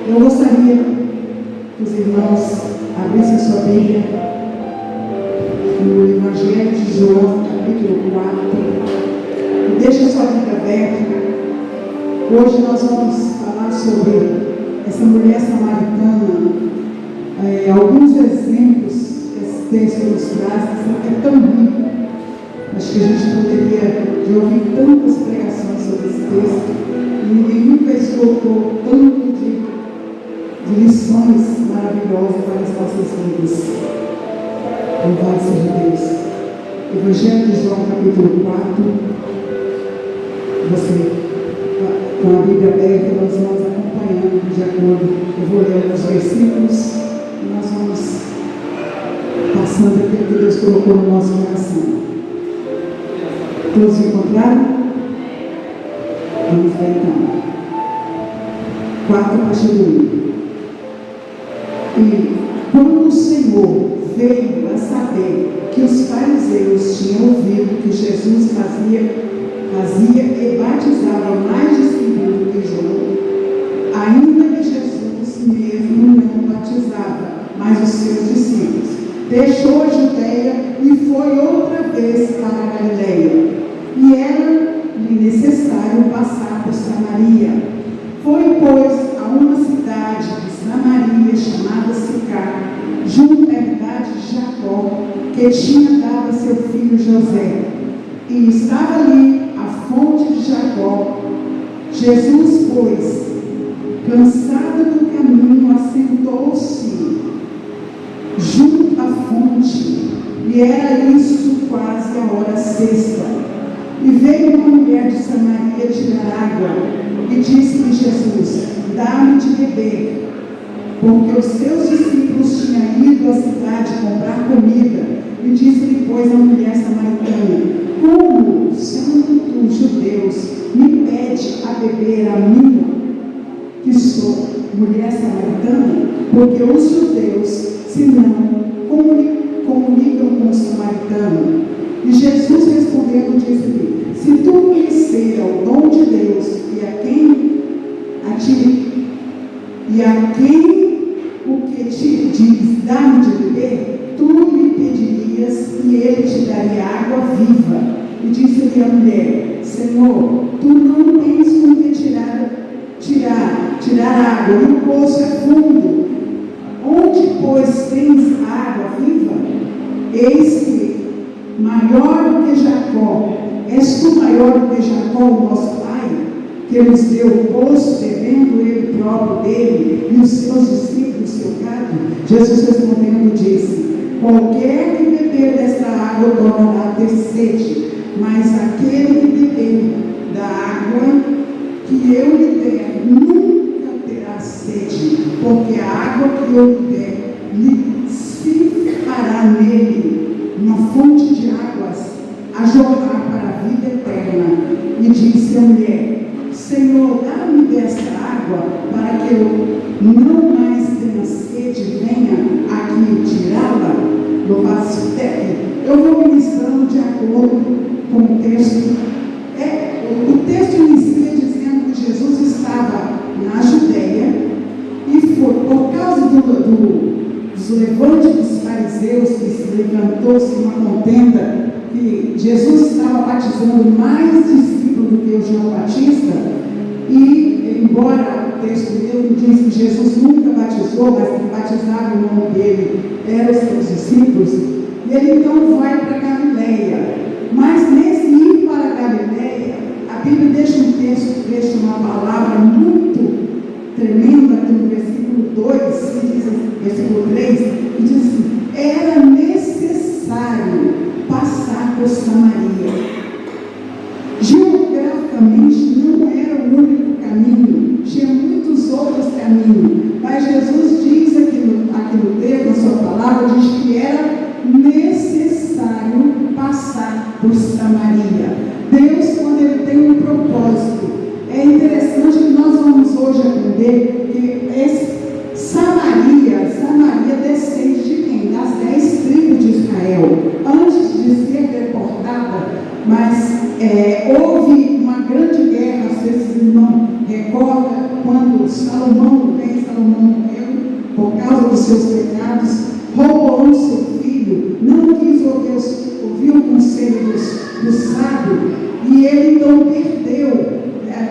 Eu gostaria que os irmãos abrissem sua Bíblia no Evangelho de João, capítulo 4. E deixe a sua Bíblia aberta. Hoje nós vamos falar sobre essa mulher samaritana, alguns exemplos que esse texto nos traz, que é tão rico. Acho que a gente poderia ouvir tantas pregações sobre esse texto e ninguém nunca esgotou tanto de lições maravilhosas para as nossas vidas. Louvado seja Deus. Evangelho de João, capítulo 4. Você, com a Bíblia aberta, nós vamos acompanhando de acordo. Eu vou ler os versículos e nós vamos passando aquilo que Deus colocou no nosso coração. Todos encontraram? Vamos ver então. 4 a partir do 1. E quando o Senhor veio a saber que os fariseus tinham ouvido que Jesus fazia e batizava mais discípulos do que João, ainda que Jesus mesmo não batizava, mas os seus discípulos, deixou a Judeia e foi outra vez para a Galileia. E era-lhe necessário passar por Samaria. Foi, pois, a uma cidade de Samaria chamada Sicar, junto à herdade de Jacó, que tinha dado a seu filho José. E estava ali a fonte de Jacó. Jesus, pois, cansado do caminho, assentou-se junto à fonte, e era isso quase a hora sexta. E veio uma mulher de Samaria tirar água, e disse-lhe Jesus: dá-me de beber, porque os seus discípulos tinham ido à cidade comprar comida. E disse-lhe, pois, a mulher samaritana: como, sendo judeus, me pede a beber a mim, que sou mulher samaritana? Porque os judeus, se não, comunicam com o samaritano. E Jesus respondendo disse-lhe: se tu conhecer o dom de Deus e a quem o que te diz dá-me de beber, tu lhe pedirias e ele te daria água viva. E disse-lhe a mulher: Senhor, tu não tens com que tirar água, e o poço é fundo. Onde, pois, tens água viva? Eis que maior do que Jacó, és tu maior do que Jacó, o nosso pai, que nos deu o poço, bebendo ele próprio dele, e os seus discípulos seu gado? Jesus respondendo disse: qualquer que beber desta água tornará a ter sede, mas aquele que beber da água que eu lhe der nunca terá sede, porque a água que eu lhe der se fará nele uma fonte de águas a jorrar para a vida eterna. E disse a mulher: Senhor, dá-me desta água, para que eu não mais tenha sede, venha aqui tirá-la. Louvado seja Deus. Eu vou ministrando de acordo com o texto. O texto inicia dizendo que Jesus estava na Judeia e foi por causa dos levantes dos fariseus, que se levantou-se uma contenda, que Jesus estava batizando mais discípulos do que o João Batista. E embora o texto mesmo diz que Jesus nunca batizou, mas que batizava em nome dele eram os seus discípulos, e ele então vai para Galileia. Mas nesse ir para Galileia, a Bíblia deixa um texto, deixa uma palavra muito tremenda aqui no versículo 2, versículo 3, que diz assim: era necessário passar por Samaria. Geograficamente não era o único caminho, tinha muitos outros caminhos, mas Jesus diz aqui no texto, na sua palavra, diz que era necessário passar por Samaria. Deus, quando Ele tem um propósito, é interessante que nós vamos hoje aprender que Samaria descende de quem? Das 10 tribos de Israel. Antes de ser deportada, mas houve uma grande guerra, se vocês não recordam, quando Salomão vence Salomão morreu por causa dos seus pecados, roubou seu filho, não quis ouvir o conselho do sábio, e ele então perdeu.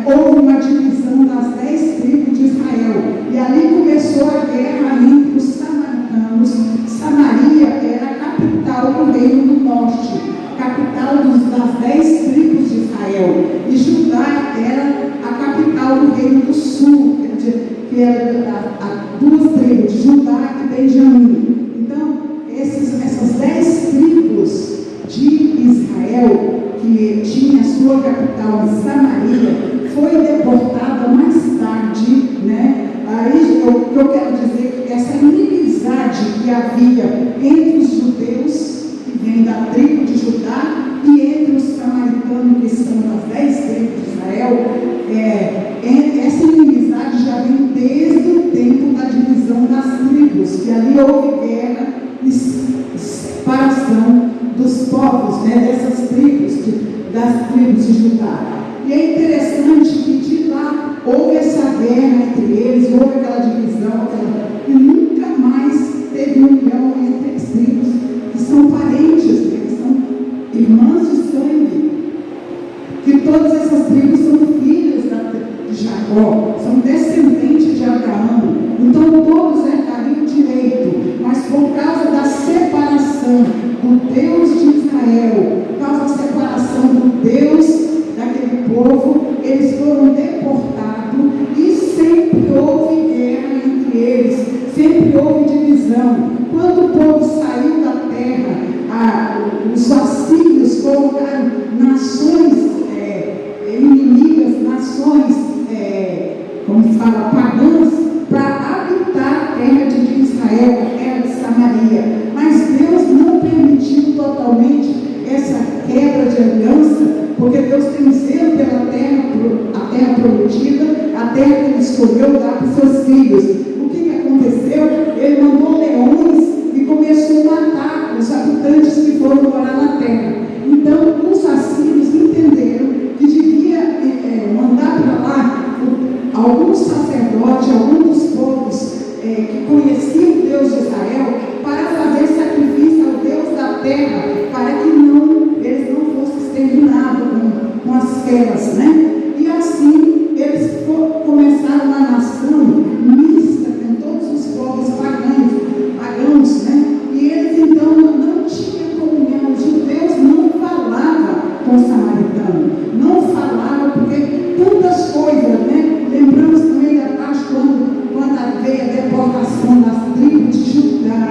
Houve uma divisão das 10 tribos de Israel, e ali começou a guerra entre os samaritanos. Samaria era a capital do reino do norte, capital das 10 tribos de Israel, e Judá era a capital do reino do sul, que era duas tribos, de Judá e Benjamim. Então, essas 10 tribos de Israel, que tinha sua capital em Samaria, foi deportada mais tarde, né? Aí o que eu quero dizer é que essa inimizade que havia entre os judeus, que vem da tribo de Judá, e entre os samaritanos, que são das 10 tribos de Israel, essa inimizade já vem desde o tempo da divisão das tribos, que ali houve guerra e separação dos povos, né, dessas tribos, das tribos de Judá. E é interessante que de lá houve essa guerra entre eles, houve aquela divisão, e nunca mais teve união entre as tribos, que são parentes, né, que são irmãs de sangue, que todas essas tribos são filhas de Jacó, são descendentes de Abraão, então todos herdariam direito, mas por causa da separação do Deus de Israel, por causa da separação do Deus daquele povo, eles foram deportados, e sempre houve guerra entre eles, sempre houve divisão. Quando o povo saiu da terra, os assírios colocaram nações inimigas, nações, como se fala, pagãs, para habitar a terra de Israel, a terra de Samaria. Mas Deus não permitiu totalmente essa quebra de aliança, porque Deus tem zelo pela terra, a terra prometida, a terra que Ele escolheu dar para os seus filhos. O que aconteceu? Ele mandou leões e começou a matar os habitantes que foram morar na terra. Então, os assírios entenderam que devia mandar para lá alguns sacerdotes, alguns dos povos que conheciam o Deus de Israel, para fazer sacrifício ao Deus da terra, para que eles não fossem exterminados com as feras, né? E assim, eles começaram uma nação mista, com todos os povos pagãos, né? E eles então não tinham comunhão. Os judeus não falavam com os samaritanos, não falavam, porque tantas coisas, né? Lembramos também da parte quando veio a deportação das tribos de Judá,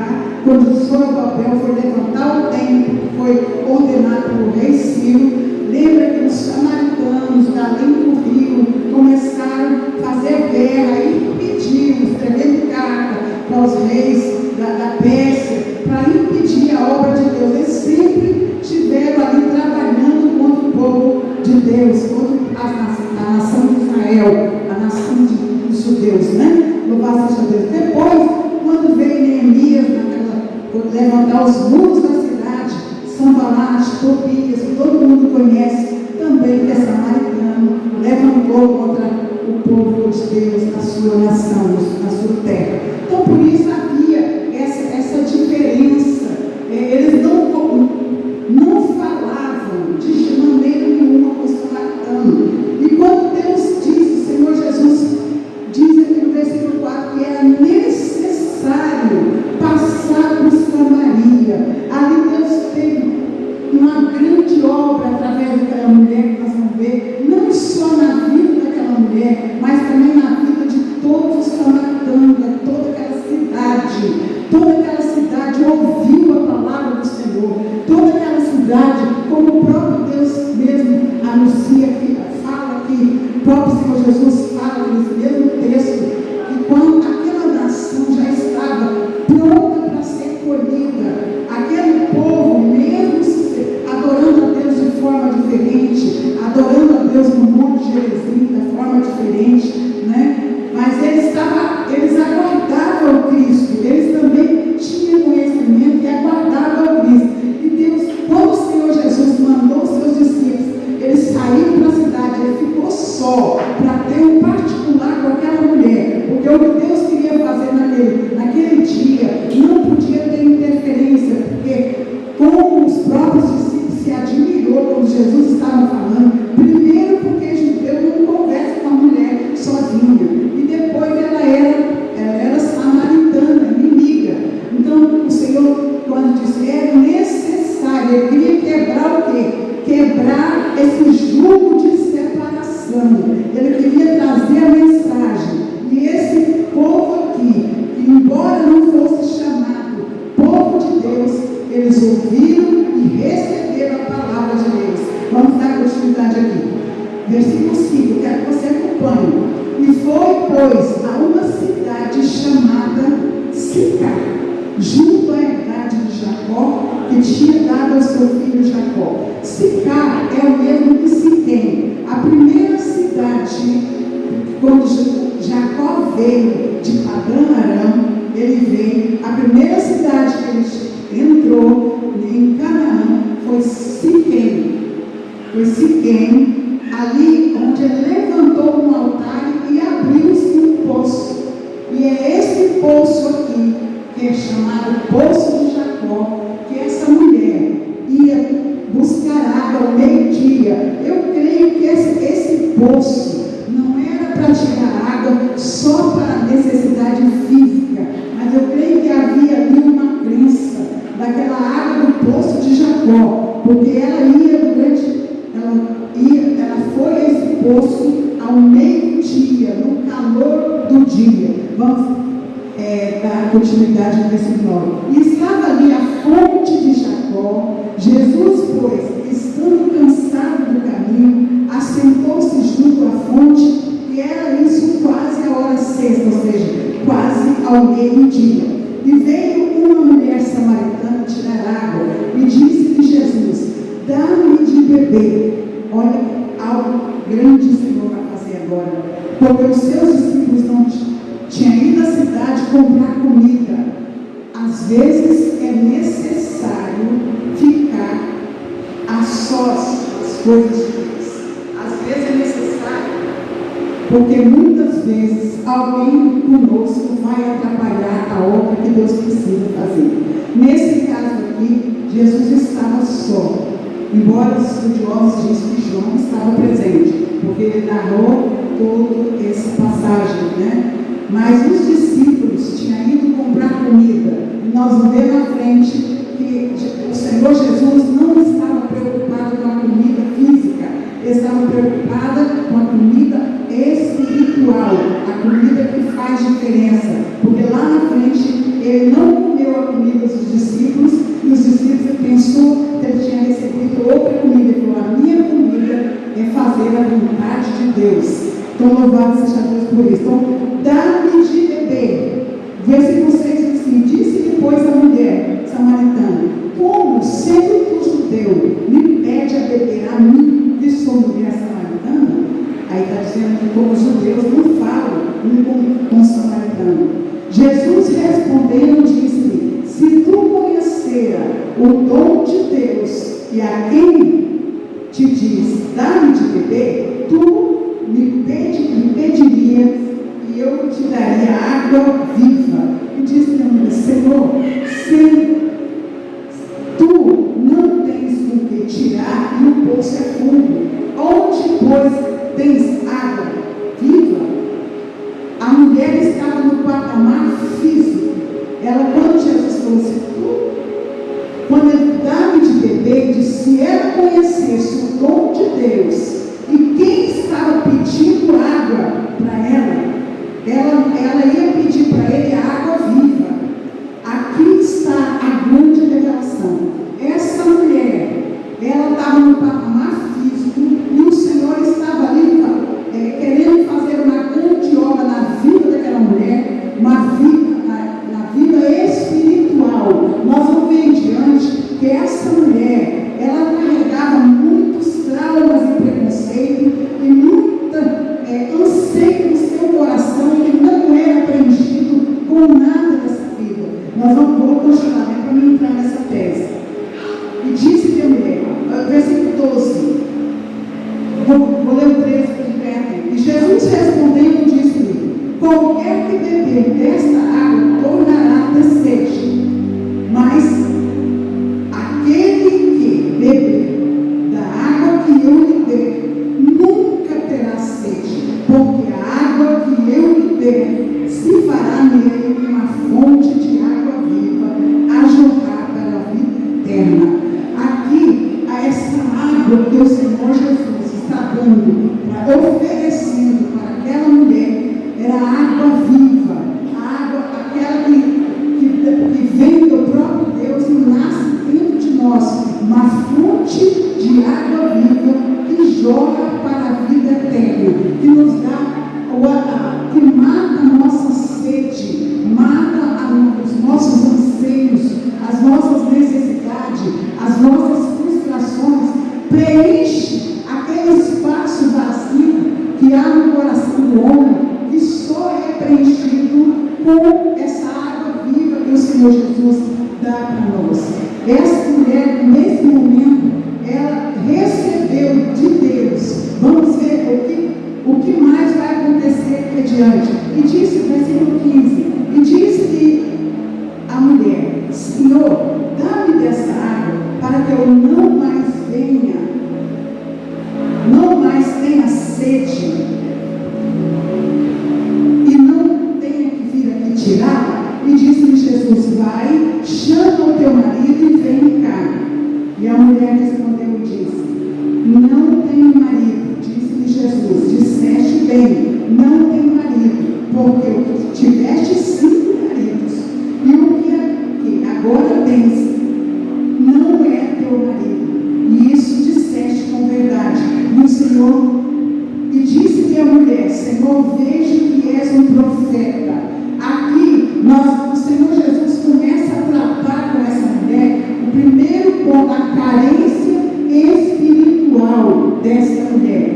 quando Zorobabel foi levantar o templo, foi ordenado pelo rei Ciro. Lembra que os samaritanos, além do rio, começaram a fazer guerra e impediram, escrevendo carta para os reis da Pérsia, para impedir a obra de Deus. Eles sempre estiveram ali trabalhando contra o povo de Deus, contra a nação de Israel, a nação dos judeus, né? Louvado seja Deus. Depois, quando veio Neemias, levantar os muros da cidade, Sanbalate, Tobias, que todo mundo conhece, também que é samaritano, levantou contra o povo de Deus na sua nação, na sua terra. Então, por isso havia essa diferença. Eles não falavam de maneira nenhuma com os samaritanos. E quando Deus disse, o Senhor Jesus diz aqui no versículo 4, que era necessário passar por Samaria. Ali Deus teve uma grande obra através daquela mulher, que nós vamos ver, não só na vida daquela mulher, mas também na vida de todos os samaritanos, de toda aquela cidade. Toda aquela cidade ouviu a palavra do Senhor. Toda aquela cidade, como o próprio Deus mesmo anuncia, que fala que o próprio Senhor Jesus fala nesse mesmo texto, que quando aquela nação já estava pronta para ser colhida, aquele povo, mesmo adorando a Deus de forma diferente, adorando a Deus no Monte Gerizim, de forma diferente, né? Mas eles aguardavam o Cristo, eles também tinham conhecimento e aguardavam o Cristo. E Deus, quando o Senhor Jesus mandou os seus discípulos, eles saíram para a cidade, ele ficou só, para ter um particular com aquela mulher, porque o que Deus queria tinha dado ao seu filho Jacó. Sicar é o mesmo que Siquém. A primeira cidade, quando Jacó veio de Padã Aram, ele veio, a primeira cidade que ele entrou em Canaã foi Siquém. Foi Siquém, ali onde ele levantou um altar e abriu-se um poço. E é esse poço aqui, que é chamado Poço de Jacó, que essa mulher ia buscar água ao meio-dia. Eu creio que esse poço não era para tirar água só para necessidade física, mas eu creio que havia ali uma crença daquela água do Poço de Jacó, porque ela foi a esse poço ao meio-dia, no calor do dia. Vamos dar continuidade no versículo 9. E estava ali a fonte de Jacó. Jesus, pois, estando cansado do caminho, assentou-se junto à fonte, e era isso quase a hora sexta, ou seja, quase ao meio-dia. E veio uma mulher samaritana tirar água, e disse-lhe Jesus: dá-me de beber. Olha, algo grande o Senhor vai fazer agora, porque os seus discípulos não tinham ido à cidade comprar comida. Às vezes é necessário ficar a sós as coisas de Deus. Às vezes é necessário, porque muitas vezes alguém conosco vai atrapalhar a obra que Deus precisa fazer. Nesse caso aqui, Jesus estava só. Embora os estudiosos dizem que João estava presente, porque ele narrou toda essa passagem, né? Mas os discípulos tinham ido comprar comida. E nós vamos ver na frente que o Senhor Jesus não estava preocupado com a comida física, ele estava preocupado com a comida espiritual, a comida que faz diferença. Porque lá na frente ele não comeu a comida dos discípulos, e os discípulos pensou que ele tinha recebido outra comida. Ele falou: a minha comida é fazer a vontade de Deus. Então, louvado seja Deus por isso. Então, dá-me de beber. Versículo 6 diz assim: disse depois a mulher samaritana: como, sendo tu judeu, me pede a beber a mim, que sou mulher samaritana? Aí está dizendo que como judeus não falam com samaritano. Jesus respondendo disse-lhe: se tu conhecer o dom de Deus e a quem te diz, dá-me de beber, tu me pediria e eu te daria água viva. E disse-lhe: Senhor, se tu não tens com que tirar e o poço é fundo, onde, pois, tens água viva? A mulher estava no patamar físico. Ela, quando Jesus falou assim, quando ele dá-me de beber, disse: se ela conhecesse o dom de Deus e quem estava pedindo água para ela ia pedir para ele a água viva. Aqui está a grande revelação. Essa mulher, ela estava no patamar físico e o Senhor estava ali querendo fazer uma grande obra na vida daquela mulher, na vida espiritual. Nós vamos ver em diante que essa mulher, ela carregava muitos traumas e preconceito e muita anseio no seu coração que não era preenchido com nada dessa vida. Nós vamos continuar para não entrar nessa tese. E disse a mulher, versículo 12, vou ler o 13 para de perto. E Jesus respondendo disse-lhe: qualquer que beber desta água tornará a ter sede, mas aquele que beber da água que eu lhe der nunca terá sede, porque a água que eu lhe der se fará nele uma fonte de água viva a jorrar para a vida eterna. Aqui, a essa água que o Senhor Jesus está dando, oferecendo para aquela mulher, era a água viva, a água, aquela que vem do próprio Deus e nasce dentro de nós, uma fonte de água viva que jorra para a vida eterna, que nos dá, que mata a nossa sede, mata os com essa água viva que o Senhor Jesus dá para nós. Essa mulher, nesse momento, ela recebeu de Deus. Vamos ver o que mais vai acontecer adiante. E disse, versículo 15, e disse que a mulher: Senhor, dá-me dessa água, para que eu não mais tenha sede, e não tenha que vir aqui tirar. E disse-lhe Jesus: vai, chama o teu marido e vem cá. E a mulher respondeu e disse: não tenho marido. Disse-lhe Jesus: disseste bem, não tenho marido, porque tiveste 5 maridos, e o que agora tens não é teu marido. E isso disseste com verdade. E o Senhor, e disse-lhe a mulher: Senhor, vejo que és um profeta. Aqui, o Senhor Jesus começa a tratar com essa mulher, o primeiro ponto, a carência espiritual dessa mulher.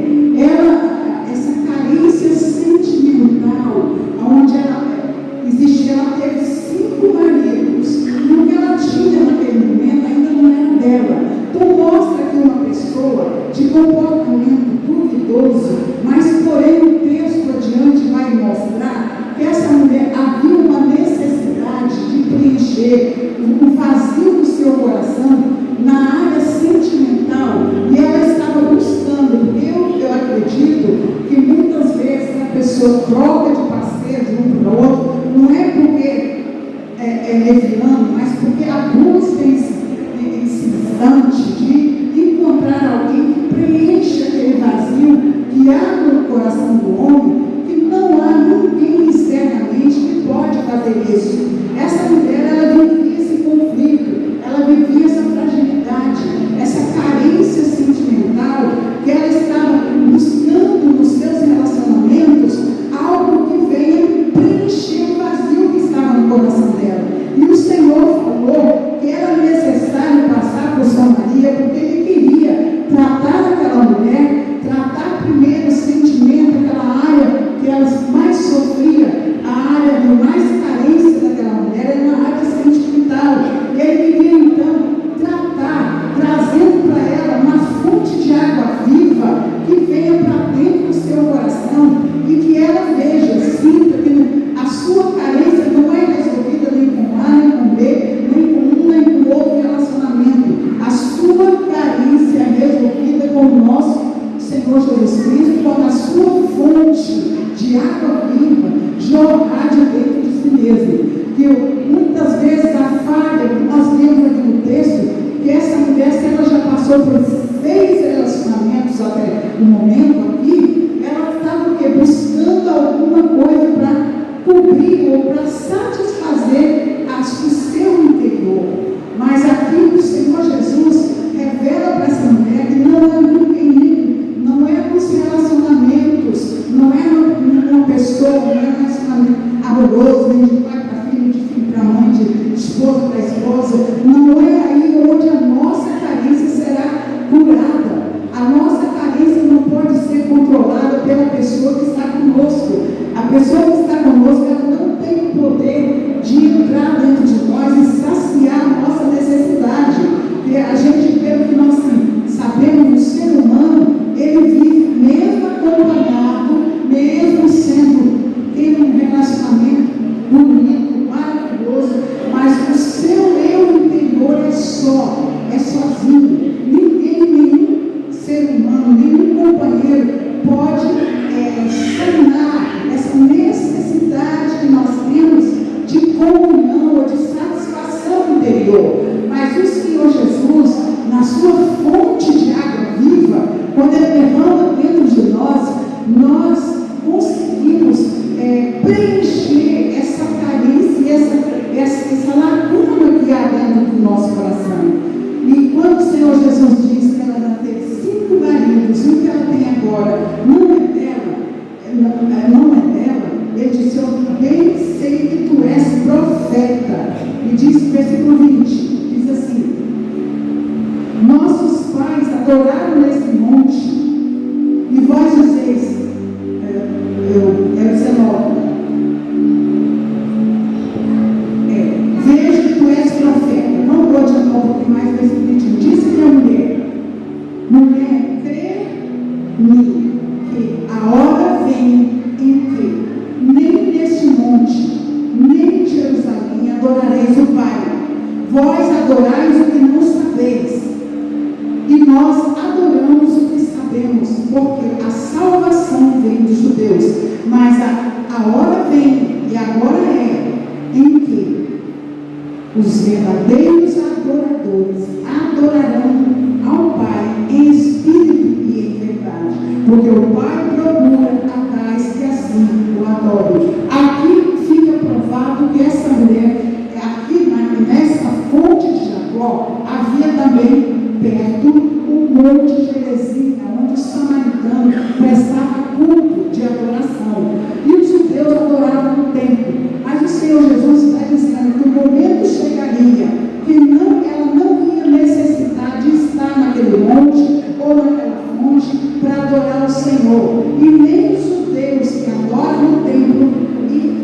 Essa carência sentimental, onde ela teve 5 maridos, e o que ela tinha naquele momento ainda não era dela. Então mostra que uma pessoa de comportamento duvidoso, mas porém o texto adiante vai mostrar que essa mulher havia uma necessidade de preencher um vazio no seu coração na área sentimental, e ela estava buscando. Eu acredito que muitas vezes a pessoa troca de parceiro de um para o outro, não é porque é leviano, mas porque a busca incessante de encontrar alguém que preencha aquele vazio que há no coração do homem, que não há ninguém externamente que pode fazer isso. Essa mulher, ela vivia esse conflito, ela vivia essa fragilidade, essa carência sentimental, que ela estava buscando nos seus relacionamentos algo que venha preencher o vazio que estava no coração dela. E o Senhor falou que era necessário passar por Samaria, porque Ele queria tratar aquela mulher, tratar primeiro o sentimento, aquela área que ela mais sofria, a área de mais carência daquela mulher, era uma área sentimental. E Ele queria então tratar, trazendo para ela uma fonte de água viva que venha para dentro do seu coração, e que ela veja, sinta que a sua carência não é resolvida nem com A, nem com B, nem com um, nem com outro relacionamento. A sua carência é resolvida com o nosso Senhor Jesus Cristo, quando a sua fonte de água viva jorrar de dentro de si mesmo. Que muitas vezes a falha que nós lemos aqui no texto, que essa mulher, se ela já passou por 6 relacionamentos até o momento aqui, ela estava buscando alguma coisa para cobrir ou para satisfazer o seu interior. Mas aqui o Senhor Jesus revela para essa mulher que não é ninguém, não é nos relacionamentos, não é numa pessoa, não é um relacionamento amoroso, nem de pai para filho, de filho para mãe, de esposa para esposa. Não é aí onde a nossa carência será curada. A nossa carência não pode ser controlada pela pessoa que está conosco. A pessoa que está conosco, ela não tem o poder de entrar dentro de nós e saciar a nossa necessidade. Porque a gente, pelo que nós sabemos, o ser humano, ele vive mesmo acompanhado, mesmo tendo um relacionamento bonito, maravilhoso, mas o seu eu interior é sozinho. Nenhum ser humano, nenhum companheiro pode sanar essa necessidade que nós temos de comunhão ou de satisfação interior. Mas o Senhor Jesus, na sua fonte de água viva, quando Ele derrama dentro de nós conseguimos preencher essa carência adorareis o Pai. Vós adorais o que não sabeis, e nós adoramos o que sabemos, porque a salvação vem dos judeus. Mas a hora vem, e agora é, em que os verdadeiros adoradores adorarão ao Pai em espírito e em verdade, porque o Pai procura a tais que assim o adoram. Aqui fica provado que essa mulher, aqui nessa fonte de Jacó, havia também perto o monte de Gerizim, onde os samaritanos prestavam culto de adoração, e os judeus adoravam no templo. Mas o Senhor Jesus está dizendo que o momento chegaria que ela não ia necessitar de estar naquele monte ou naquela fonte para adorar o Senhor, e nem os judeus que adoram no templo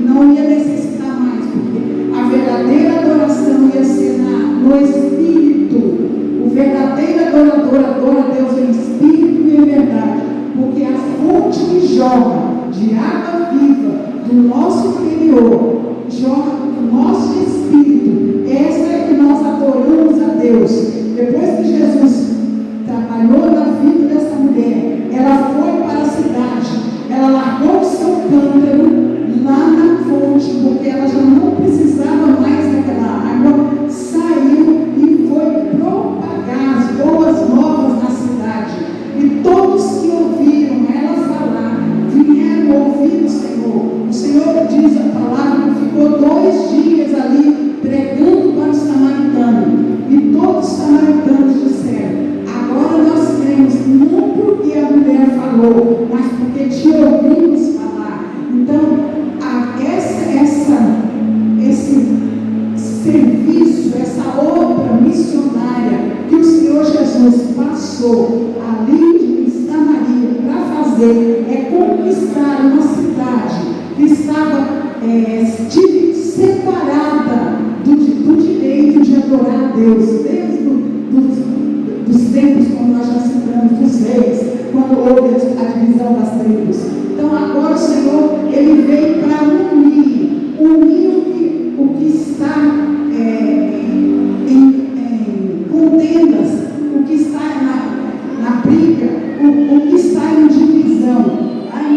não ia necessitar mais, porque a verdadeira adoração ia ser no Espírito. O verdadeiro adorador adora a Deus em espírito e em verdade, porque a fonte que jorra de água viva do nosso interior, jorra do nosso espírito, essa é que nós adoramos a Deus. Depois que Jesus trabalhou na vida dessa mulher, ela foi para a cidade, ela largou o seu cântaro lá na fonte, porque ela já não precisava mais daquela água, saiu e foi propagar as boas novas na cidade, e todos que ouviram ela falar, vieram ouvir o Senhor. O Senhor diz a palavra que ficou 2 dias ali pregando para os samaritanos, e todos os samaritanos disseram: agora nós cremos, não porque a mulher falou, mas porque te ouvimos falar. Então, esse serviço, essa obra missionária que o Senhor Jesus passou ali em Samaria para fazer, é conquistar uma cidade que estava separada do direito de adorar a Deus, desde dos tempos, como nós já citamos, dos reis, quando houve a divisão das tribos. Então agora o Senhor, Ele veio para unir o que está em contendas, o que está na briga, o que está em divisão. Aí,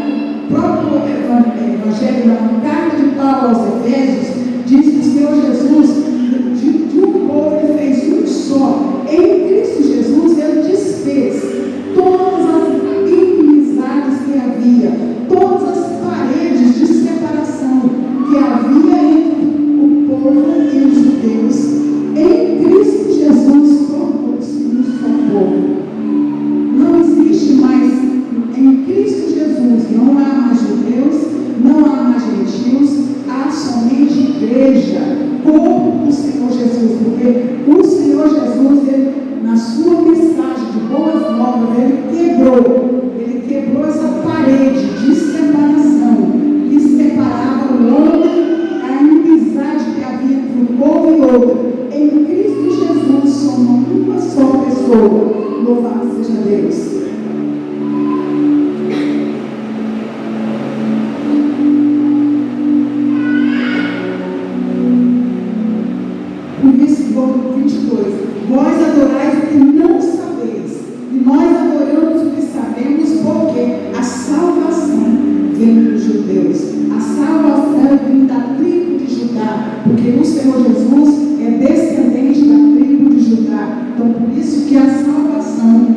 o próprio Evangelho, na carta de Paulo aos Efésios, diz que o Senhor Jesus, de um povo, Ele fez um só. Em Cristo Jesus, Ele desfez todas as inimizades que havia, todas as paredes de separação que havia entre o povo e os judeus. Em Cristo Jesus, tornou-se um só povo. Não existe mais, em Cristo Jesus, não há mais judeus, não há mais gentios, há somente igreja, corpo do Senhor Jesus, porque o Senhor Jesus, Ele, na sua mensagem de boas novas, Ele quebrou essa parede de separação que separava o homem, a inimizade que havia entre um povo e outro. Em Cristo Jesus somos uma só pessoa. Louvado seja Deus. Por isso, versículo 22, vós adorais o que não sabeis, e nós adoramos o que sabemos, porque a salvação vem dos judeus, a salvação vem da tribo de Judá, porque o Senhor Jesus é descendente da tribo de Judá. Então, por isso que a salvação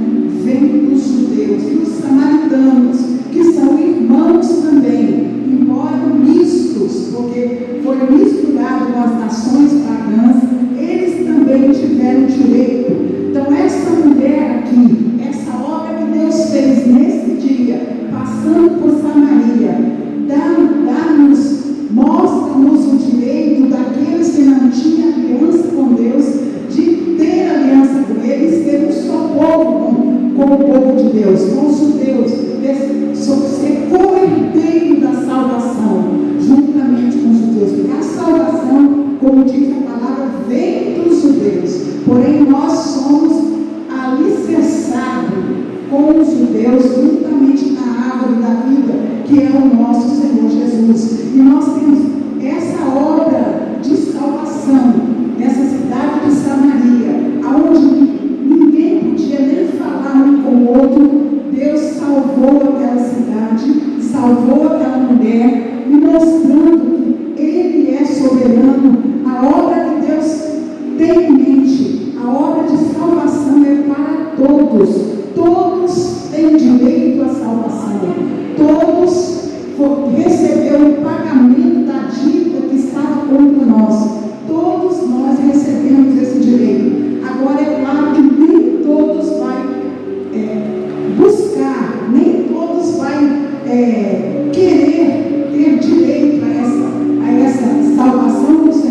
vem dos judeus e os samaritanos, que são irmãos também, embora mistos, porque foi misturado com as nações pagãs, eles também tiveram direito. Então, essa mulher aqui, essa obra que Deus fez nesse dia, passando por Samaria, mostra-nos o direito daqueles que não tinham aliança com Deus, de ter aliança com eles, ter um só povo com o povo de Deus, com os judeus, ser co-herdeiro da salvação, juntamente com os judeus, porque a salvação, como diz a palavra,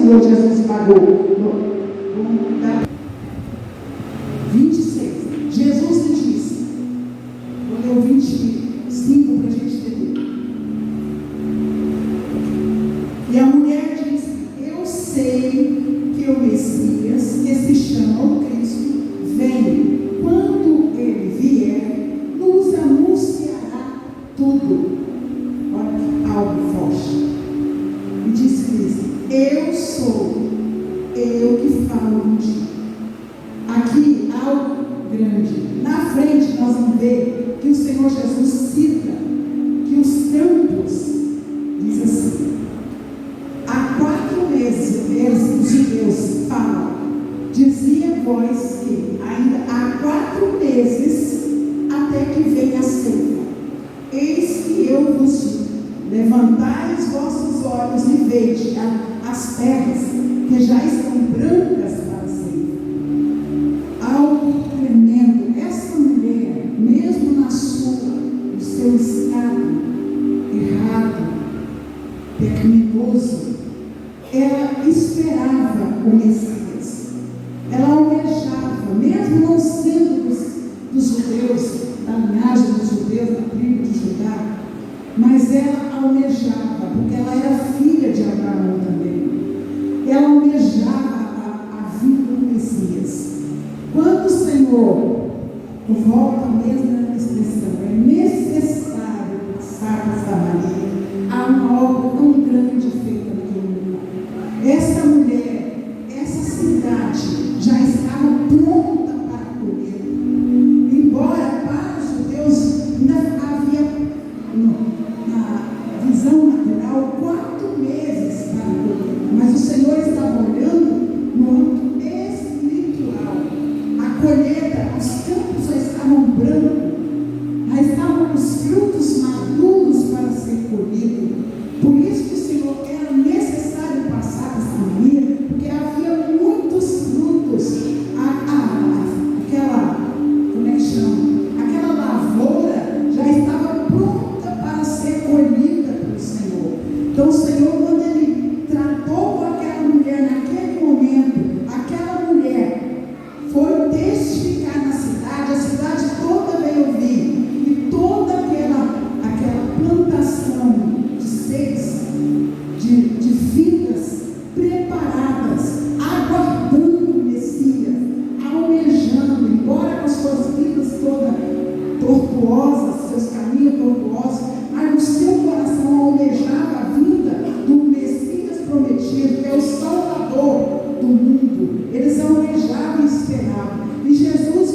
Senhor Jesus pagou. 26. Jesus lhe disse, vou ler o 25 para a gente entender. E a mulher disse: eu sei que o Messias, que se chama o Cristo, vem. Quando ele vier, nos anunciará tudo. Olha, algo forte. E disse-lhes: eu sou, eu que falo contigo. Aqui, algo grande. Na frente, nós vamos ver que o Senhor Jesus cita que os campos, diz assim, há 4 meses, os judeus falam, dizia vós que ainda há 4 meses até que venha a ceifa. Eis que eu vos digo, levantai os vossos olhos e vede as terras que já estão brancas para a ceifa. Algo tremendo. Essa mulher, mesmo no seu estado errado, pecaminoso, ela esperava o Messias. Ela almejava, mesmo não sendo dos judeus, da linhagem dos judeus, da tribo de Judá, mas ela almejava, porque ela era filha de Abraão também. Ela almejava a vida do Messias. Quando o Senhor, volta mesmo na expressão, é necessário passar por Samaria, há uma obra tão grande feita naquele lugar. Essa mulher, essa cidade já estava pronta para acolher. Embora para os judeus ainda havia, na visão natural, 4 meses para acolher, mas o Senhor estava olhando no âmbito espiritual. A colheita, os campos já estavam brancos, já estavam os frutos maduros para ser colhidos. Por isso que o Senhor era necessário passar por Samaria, porque havia muitos frutos. Aquela, como é que chama? Aquela lavoura já estava pronta para ser colhida pelo Senhor. Então o Senhor, quando Ele tratou com aquela mulher naquele momento, aquela mulher foi testificar na cidade, a cidade toda veio ouvir, e toda aquela plantação de seis, de vidas preparadas, aguardando o Messias, almejando, embora com as suas vidas todas tortuosas, seus caminhos tortuosos, mas no seu coração almejava a vinda do Messias prometido, que é o Salvador do mundo. Eles almejavam e esperavam. E Jesus,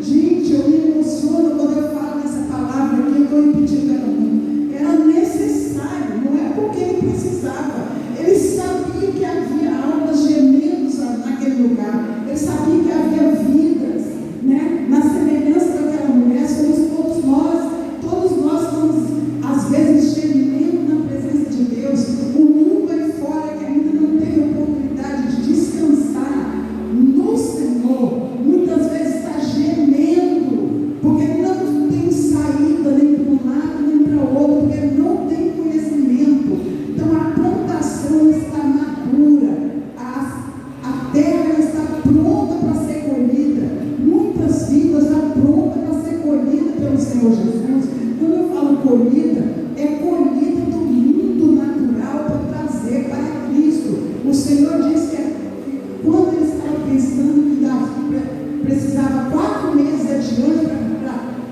gente, eu me emociono quando eu falo essa palavra aqui, eu estou impedindo ela muito. Era necessário, não é porque ele precisava. Ele sabia que havia almas gemendo naquele lugar. Ele sabia que havia vidas, né? Na semelhança daquela mulher, somos todos nós. Todos nós estamos, às vezes, gemendo na presença de Deus. O mundo aí fora que ainda não teve oportunidade de descansar no Senhor, muitas vezes está gemendo, porque não tem saída nem para um lado nem para o outro, porque não tem conhecimento. Então a plantação está madura, a terra está pronta para ser colhida, muitas vidas estão prontas para ser colhida pelo Senhor Jesus. Quando eu falo colhida, é colhida do mundo natural para trazer para Cristo. O Senhor disse que quando ele estava pensando que Davi precisava 4 meses adiante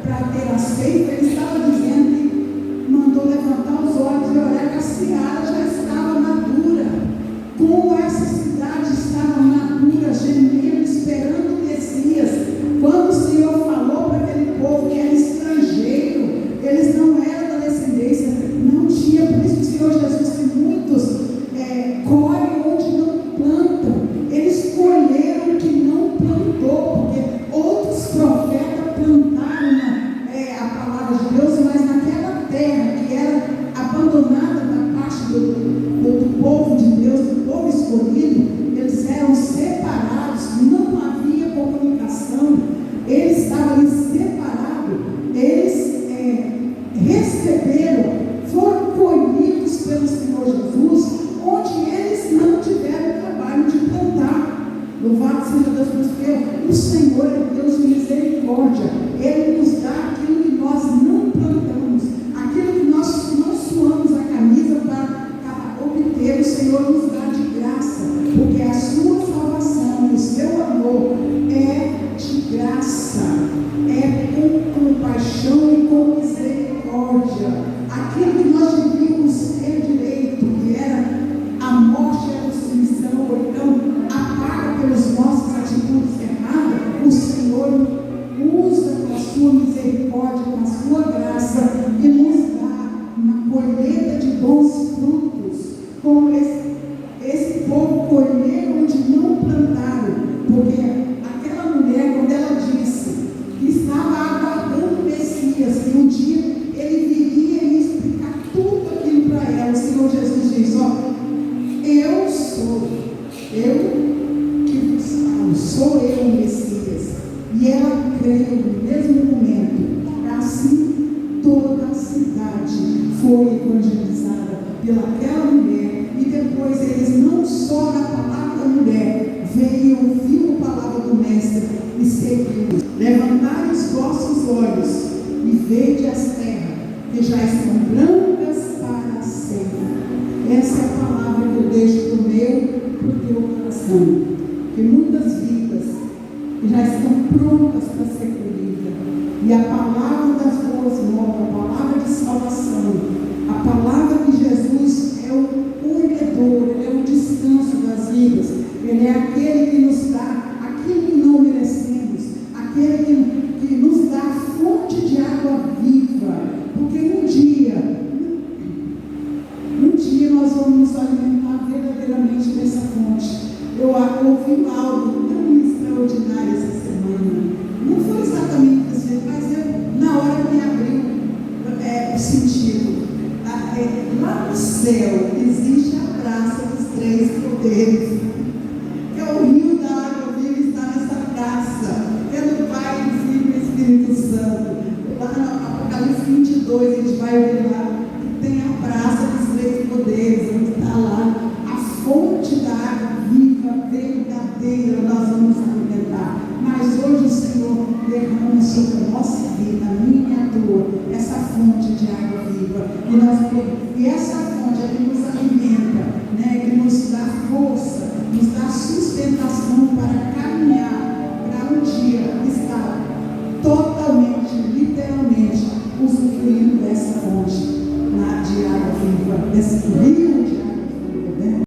para ter a ceifa, ele estava dizendo que mandou levantar os olhos e olhar que a seara já estava madura. Como essa cidade estava madura, gemendo, esperando o Messias. Quando o Senhor falou para aquele povo que era estrangeiro, eles não eram da descendência, não tinha, por isso que o Senhor Jesus tem muitos colhem onde não plantam. Eles colheram o que não plantou, porque outros profetas plantaram a palavra de Deus, mas naquela terra que era abandonada da parte do povo de Deus, do povo escolhido, eles eram separados, não havia comunicação, eles estavam ali separados, eles receberam, foram colhidos pelo Senhor Jesus, onde eles não tiveram o Senhor é Deus de misericórdia. Ele nos dá aquilo que nós não plantamos, aquilo que nós não suamos a camisa para obter. O Senhor nos dá de graça, porque a sua salvação, o seu amor é de graça, é com compaixão e com misericórdia. Aquilo que nós devíamos ter direito, que era a morte e a destruição, ou então a paga pelas nossas atitudes erradas, o Senhor usa com a sua misericórdia, com a sua graça, e nos dá uma colheita de bons frutos, como esse povo colheu onde não plantaram, porque aquela mulher, quando ela disse que estava aguardando o Messias, que um dia ele viria e explicar tudo aquilo para ela, o Senhor Jesus diz: ó, eu sou eu o Messias. E ela creu no mesmo momento. Assim toda a cidade foi evangelizada pelaquela mulher, e depois eles não só na palavra da mulher veio ouvir a palavra do Mestre e seguiu. Levantai os vossos olhos e vede as terras que já estão brancas para a ceifa. Essa é a palavra que eu deixo para o meu e para o teu coração. Que muitas vidas já estão prontas para ser colhidas. E a palavra das boas novas, a palavra de salvação, a palavra de Jesus é o colhedor, ele é o descanso das vidas. Ele é aquele que nos dá aquilo que não merecemos, aquele que nos dá a fonte de água viva. Porque um dia nós vamos nos alimentar verdadeiramente dessa fonte. Eu ouvi algo tão extraordinário essa semana. Não foi exatamente assim, mas na hora me abriu o sentido. Lá no céu existe a praça dos três poderes, que é o rio da água viva, está nessa praça, é do Pai, do Filho e do Espírito Santo. Lá no Apocalipse 22, a gente vai ver lá que tem a praça dos três poderes, onde está lá a fonte da água viva, verdadeira, nós vamos alimentar. Mas hoje o Senhor derrama sobre a nossa vida, a minha e a tua, essa fonte de água viva. E essa fonte é que nos alimenta, né, que nos dá força, nos dá sustentação